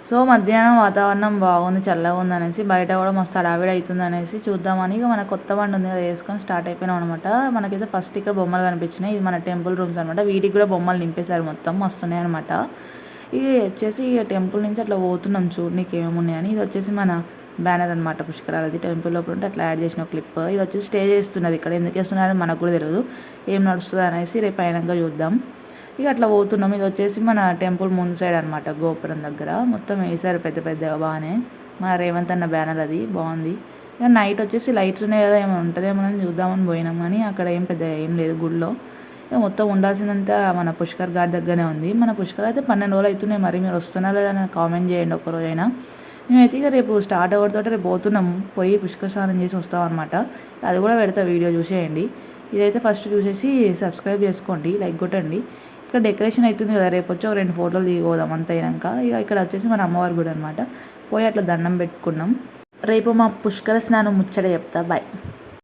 So మధ్యాహ్నం వాతావరణం బాగుంది, చల్లగా ఉంది అనేసి బయట కూడా మస్తు హడావిడి అవుతుంది అనేసి చూద్దామని ఇక మన కొత్త బండి ఉంది కదా వేసుకొని స్టార్ట్ అయిపోయినాం అనమాట. మనకైతే ఫస్ట్ ఇక్కడ బొమ్మలు కనిపించినాయి. ఇది మన టెంపుల్ రూమ్స్ అనమాట. వీటికి కూడా బొమ్మలు నింపేశారు, మొత్తం వస్తున్నాయి అనమాట. ఇది వచ్చేసి ఇక టెంపుల్ నుంచి అట్లా పోతున్నాం చూడనీకి ఏమున్నాయని. ఇది వచ్చేసి మన బ్యానర్ అనమాట, పుష్కరాలది. టెంపుల్ లోపల ఉంటే అట్లా యాడ్ చేసిన క్లిప్. ఇది వచ్చేసి స్టే చేస్తున్నది ఇక్కడ, ఎందుకు వేస్తున్నారని మనకు కూడా తెలియదు, ఏం నడుస్తుంది అనేసి రేపు అయినాక చూద్దాం. ఇక అట్లా పోతున్నాం. ఇది వచ్చేసి మన టెంపుల్ ముందు సైడ్ అనమాట, గోపురం దగ్గర మొత్తం వేసారు పెద్ద పెద్దగా బాగానే. మన రేవంత్ అన్న బ్యానర్ అది బాగుంది. ఇక నైట్ వచ్చేసి లైట్స్ ఉన్నాయి కదా, ఏమైనా ఉంటుందేమో అని చూద్దామని పోయినాం, కానీ అక్కడ ఏం లేదు గుడిలో. ఇక మొత్తం ఉండాల్సిందంతా మన పుష్కర్ ఘాట్ దగ్గరనే ఉంది. మన పుష్కర్ అయితే 12 రోజులు అవుతున్నాయి. మరి మీరు వస్తున్నారా లేదా కామెంట్ చేయండి ఒక్కరోజైనా. మేమైతే ఇక రేపు స్టార్ట్ అవ్వడంతో రేపు పోతున్నాం, పోయి పుష్కర స్నానం చేసి వస్తాం అనమాట. అది కూడా పెడతా, వీడియో చూసేయండి. ఇదైతే ఫస్ట్ చూసేసి సబ్స్క్రైబ్ చేసుకోండి, లైక్ కొట్టండి. ఇక్కడ డెకరేషన్ అవుతుంది కదా, రేపు వచ్చి ఒక 2 ఫోటోలు దిగిపోదాం అంత అయినాక. ఇక ఇక్కడ వచ్చేసి మన అమ్మవారి గుడి అనమాట. పోయి అట్లా దండం పెట్టుకున్నాం. రేపు మా పుష్కర స్నానం ముచ్చట చెప్తా. బాయ్.